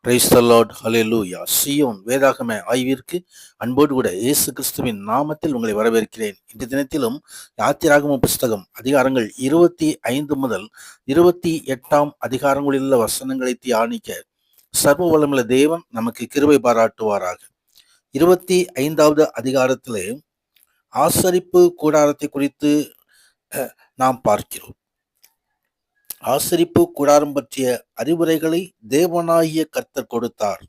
Praise the Lord, ஹல்லேலூயா. சீயோன் வேதாகம ஆய்விற்கு அன்போடு கூட இயேசு கிறிஸ்துவின் நாமத்தில் உங்களை வரவேற்கிறேன். இந்த தினத்திலும் யாத்திராகம புஸ்தகம் அதிகாரங்கள் 25 முதல் 28 அதிகாரங்களில் உள்ள வசனங்களை தியானிக்க சர்வ வல்லமையுள்ள தேவன் நமக்கு கிருபை பாராட்டுவாராக. 25வது அதிகாரத்திலே ஆசரிப்பு கூடாரத்தை குறித்து நாம் பார்க்கிறோம். ஆசரிப்பு கூடாரம் பற்றிய அறிவுரைகளை தேவனாகிய கர்த்தர் கொடுத்தார்.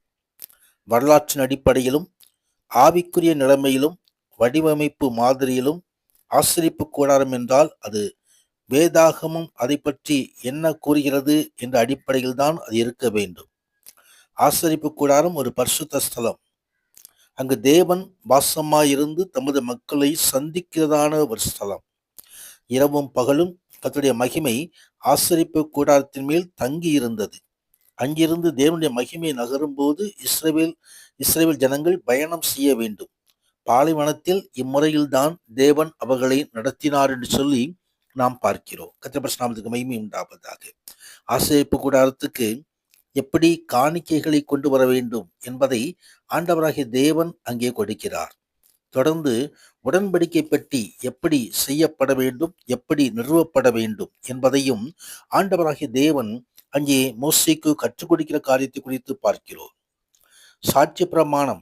வரலாற்றின் அடிப்படையிலும் ஆவிக்குரிய நிலைமையிலும் வடிவமைப்பு மாதிரியிலும் ஆசரிப்பு கூடாரம் என்றால் அது வேதாகமம் அதை பற்றி என்ன கூறுகிறது என்ற அடிப்படையில் தான் அது இருக்க வேண்டும். ஆசரிப்பு கூடாரம் ஒரு பரிசுத்த ஸ்தலம். அங்கு தேவன் வாசமாயிருந்து தமது மக்களை சந்திக்கிறதான ஒரு ஸ்தலம். இரவும் பகலும் கர்த்தருடைய மகிமை ஆசரிப்பு கூடாரத்தின் மேல் தங்கி இருந்தது. அங்கிருந்து தேவனுடைய மகிமை நகரும் போது இஸ்ரவேல் ஜனங்கள் பயணம் செய்ய வேண்டும். பாலைவனத்தில் இம்முறையில்தான் தேவன் அவர்களை நடத்தினார் என்று சொல்லி நாம் பார்க்கிறோம். கர்த்தருடைய நாமத்துக்கு மகிமை உண்டாவதாக. ஆசரிப்பு கூடாரத்துக்கு எப்படி காணிக்கைகளை கொண்டு வர வேண்டும் என்பதை ஆண்டவராகிய தேவன் அங்கே கொடுக்கிறார். தொடர்ந்து உடன்படிக்கை பெட்டி எப்படி செய்யப்பட வேண்டும், எப்படி நிறுவப்பட வேண்டும் என்பதையும் ஆண்டவராகிய தேவன் அங்கே மோசேக்கு கற்றுக் கொடுக்கிற காரியத்தை குறித்து பார்க்கிறோம். சாட்சி பிரமாணம்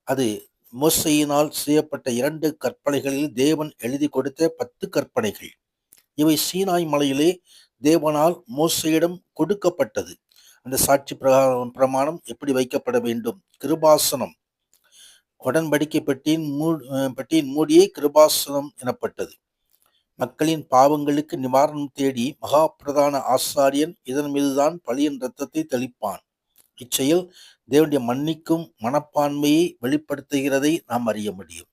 அது மோசேயினால் செய்யப்பட்ட 2 கற்பனைகளில் தேவன் எழுதி கொடுத்த 10 கற்பனைகள். இவை சீனாய் மலையிலே தேவனால் மோசேயிடம் கொடுக்கப்பட்டது. அந்த சாட்சி பிரமாணம் எப்படி வைக்கப்பட வேண்டும், கிருபாசனம், உடன்படிக்கை பெட்டியின் மூடியே கிருபாசனம் எனப்பட்டது. மக்களின் பாவங்களுக்கு நிவாரணம் தேடி மகா பிரதான ஆசாரியன் இதன் மீதுதான் பலியின் இரத்தத்தை தெளிப்பான். இச்செயல் தேவனுடைய மன்னிக்கும் மனப்பான்மையை வெளிப்படுத்துகிறதை நாம் அறிய முடியும்.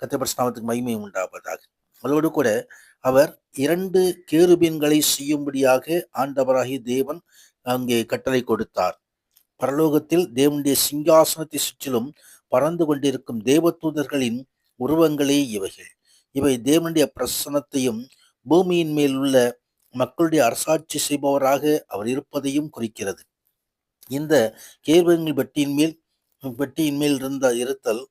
கர்த்தருடைய நாமத்துக்கு மகிமை உண்டாவதாக. அதோடு கூட அவர் 2 கேருபீன்களை செய்யும்படியாக ஆண்டவராகிய தேவன் அங்கே கட்டளை கொடுத்தார். பரலோகத்தில் தேவனுடைய சிங்காசனத்தை சுற்றிலும் பறந்து கொண்டிருக்கும் தேவதூதர்களின் உருவங்களே இவைகள். இவை தேவனுடைய பிரசன்னத்தையும் பூமியின் மேல் உள்ள மக்களுடைய அரசாட்சி செய்பவராக அவர் இருப்பதையும் குறிக்கிறது. இந்த கேருபீன்கள் பெட்டியின் மேல் இருத்தல்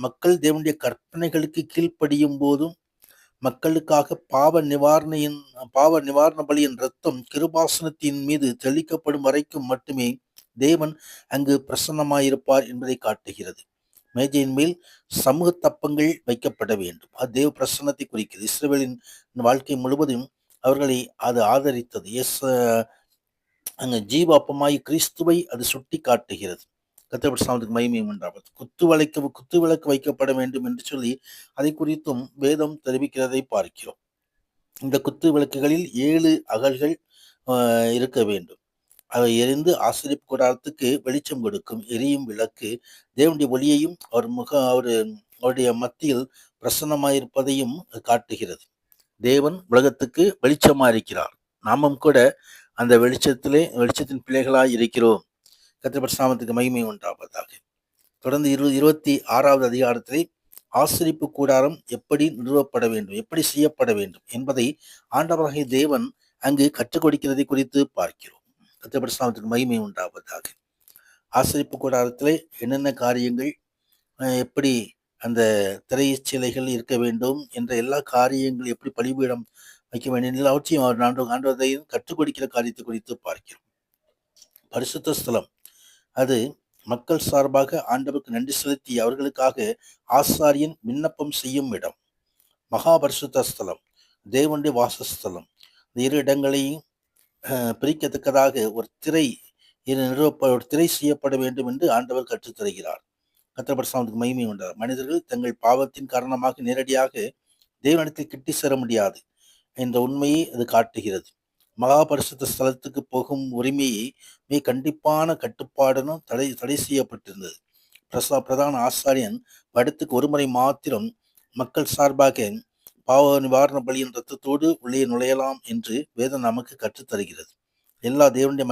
மக்கள் தேவனுடைய கற்பனைகளுக்கு கீழ்ப்படியும் போதும் மக்களுக்காக பாவ நிவாரண பலியின் இரத்தம் கிருபாசனத்தின் மீது தெளிக்கப்படும் வரைக்கும் மட்டுமே தேவன் அங்கு பிரசன்னமாயிருப்பார் என்பதை காட்டுகிறது. மேஜையின் மேல் சமூக தப்பங்கள் வைக்கப்பட வேண்டும். அது தேவ பிரசன்னத்தை குறிக்கிறது. இஸ்ரவேலின் வாழ்க்கை முழுவதும் அவர்களை அது ஆதரித்தது. அங்கு ஜீவாப்பமாய் கிறிஸ்துவை அது சுட்டி காட்டுகிறது. கர்த்தருடைய நாமத்துக்கு மகிமை உண்டாவது. குத்து விளக்கு வைக்கப்பட வேண்டும் என்று சொல்லி அதை குறித்தும் வேதம் தெரிவிக்கிறதை பார்க்கிறோம். இந்த குத்து விளக்குகளில் 7 அகல்கள் இருக்க வேண்டும். அவை எரிந்து ஆசரிப்பு கூடாரத்துக்கு வெளிச்சம் கொடுக்கும். எரியும் விளக்கு தேவனுடைய ஒளியையும் அவருடைய மத்தியில் பிரசன்னமாயிருப்பதையும் காட்டுகிறது. தேவன் உலகத்துக்கு வெளிச்சமா இருக்கிறார். நாமும் கூட அந்த வெளிச்சத்தின் பிள்ளைகளாய் இருக்கிறோம். கர்த்தருடைய நாமத்துக்கு மகிமை உண்டாவதாக. தொடர்ந்து 26வது அதிகாரத்திலே ஆசரிப்பு கூடாரம் எப்படி நிறுவப்பட வேண்டும், எப்படி செய்யப்பட வேண்டும் என்பதை ஆண்டவராகிய தேவன் அங்கு கற்றுக் கொடுக்கிறதை குறித்து பார்க்கிறோம். கர்த்தருடைய நாமத்துக்கு மகிமை உண்டாவதாக. ஆசரிப்பு கூடாரத்திலே என்னென்ன காரியங்கள் எப்படி அந்த திரைச்சீலைகள் இருக்க வேண்டும் என்ற எல்லா காரியங்கள் எப்படி பலிபீடம் வைக்க வேண்டும் எல்லாவற்றையும் அவர் ஆண்டவரையும் கற்றுக் கொடுக்கிற காரியத்தை குறித்து பார்க்கிறோம். பரிசுத்த ஸ்தலம் அது மக்கள் சார்பாக ஆண்டவருக்கு நன்றி செலுத்தி அவர்களுக்காக ஆசாரியன் விண்ணப்பம் செய்யும் இடம். மகா பரிசுத்த ஸ்தலம் தேவனுடைய வாசஸ்தலம். இந்த இரு இடங்களையும் பிரிக்கத்தக்கதாக ஒரு திரை ஒரு திரை செய்யப்பட வேண்டும் என்று ஆண்டவர் கற்றுத்தருகிறார். கர்த்தர் பரிசுத்தத்துக்கு மகிமை உண்டார். மனிதர்கள் தங்கள் பாவத்தின் காரணமாக நேரடியாக தேவனிடத்தில் கிட்டி சேர முடியாது என்ற உண்மையை அது காட்டுகிறது. மகா பரிசுத்த ஸ்தலத்துக்கு போகும் உரிமையை மிக கண்டிப்பான கட்டுப்பாடுடன் தடை செய்யப்பட்டிருந்தது. பிரதான ஆசாரியன் வருடத்துக்கு ஒருமுறை மாத்திரம் மக்கள் சார்பாக பாவ நிவாரண பலியின் ரத்தத்தோடு உள்ளே நுழையலாம் என்று வேதம் நமக்கு கற்றுத்தருகிறது. எல்லா தேவனுடைய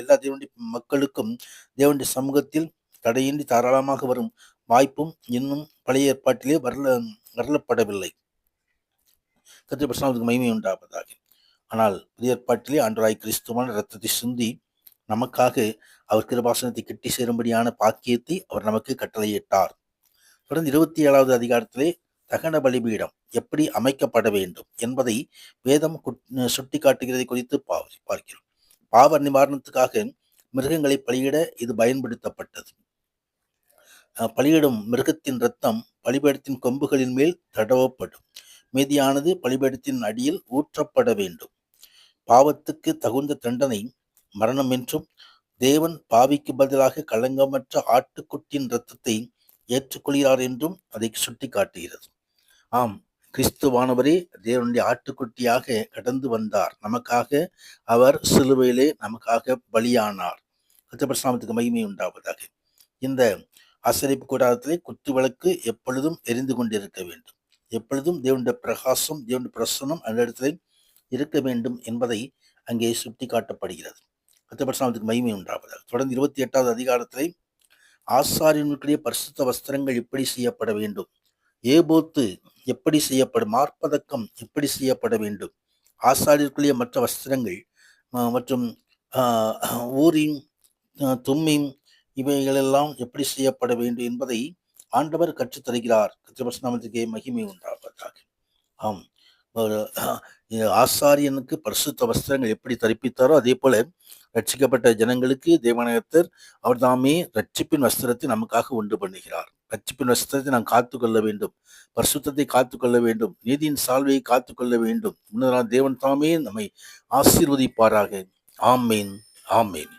எல்லா தேவனுடைய மக்களுக்கும் தேவனுடைய சமூகத்தில் தடையின்றி தாராளமாக வரும் வாய்ப்பும் இன்னும் பழைய ஏற்பாட்டிலே வரலப்படவில்லை. கர்த்தருடைய பரிசுத்தத்துக்கு மகிமை உண்டாவதாக. ஆனால் புதிய ஏற்பாட்டிலே ஆண்டவராய் கிறிஸ்துவான இரத்தத்தை சிந்தி நமக்காக அவர் கிருபாசனத்தை கிட்டி சேரும்படியான பாக்கியத்தை அவர் நமக்கு கட்டளையிட்டார். தொடர்ந்து 27வது அதிகாரத்திலே தகன பலிபீடம் எப்படி அமைக்கப்பட வேண்டும் என்பதை வேதம் சுட்டி காட்டுகிறதை குறித்து பார்க்கிறோம். பாவ நிவாரணத்துக்காக மிருகங்களை பலியிட இது பயன்படுத்தப்பட்டது. பலியிடும் மிருகத்தின் இரத்தம் பலிபீடத்தின் கொம்புகளின் மேல் தடவப்படும். மீதியானது பலிபீடத்தின் அடியில் ஊற்றப்பட வேண்டும். பாவத்துக்கு தகுந்த தண்டனை மரணம் என்றும் தேவன் பாவிக்கு பதிலாக களங்கமற்ற ஆட்டுக்குட்டியின் இரத்தத்தை ஏற்றுக்கொள்கிறார் என்றும் அதை சுட்டி காட்டுகிறது. ஆம், கிறிஸ்துவானவரே தேவனுடைய ஆட்டுக்குட்டியாக கடந்து வந்தார். நமக்காக அவர் சிலுவையிலே நமக்காக பலியானார். கர்த்தருக்கு மகிமை உண்டாவதாக. இந்த ஆசரிப்பு கூடாரத்திலே குத்து விளக்கு எப்பொழுதும் எரிந்து கொண்டிருக்க வேண்டும். எப்பொழுதும் தேவனுடைய பிரகாசம், தேவனுடைய பிரசன்னம் அந்த இடத்திலே இருக்க வேண்டும் என்பதை அங்கே சுட்டி காட்டப்படுகிறது. கர்த்தருக்கு மகிமை உண்டாவதாக. தொடர்ந்து 28வது அதிகாரத்திலே ஆசாரியனுடைய பரிசுத்த வஸ்திரங்கள் எப்படி செய்யப்பட வேண்டும், ஏபோத்து எப்படி செய்யப்படும், மார்பதக்கம் எப்படி செய்யப்பட வேண்டும், ஆசாரியர்களுடைய மற்ற வஸ்திரங்கள் மற்றும் ஊரின் தும்மின் இவைகளெல்லாம் எப்படி செய்யப்பட வேண்டும் என்பதை ஆண்டவர் கற்றுத்தருகிறார். கர்த்தருக்கு மகிமை உண்டாவதாக. ஆம், ஆசாரியனுக்கு பரிசுத்த வஸ்திரங்கள் எப்படி தரிப்பித்தாரோ அதே போல ரட்சிக்கப்பட்ட ஜனங்களுக்கு தேவநாயகர் அவர் தாமே ரட்சிப்பின் வஸ்திரத்தை நமக்காக உண்டு பண்ணுகிறார். ரட்சிப்பின் வஸ்திரத்தை நாம் காத்துக்கொள்ள வேண்டும், பரிசுத்தத்தை காத்துக்கொள்ள வேண்டும், நீதியின் சால்வையை காத்துக்கொள்ள வேண்டும். முன்னதாக தேவன் தாமே நம்மை ஆசீர்வதிப்பாராக. ஆமேன், ஆமேன்.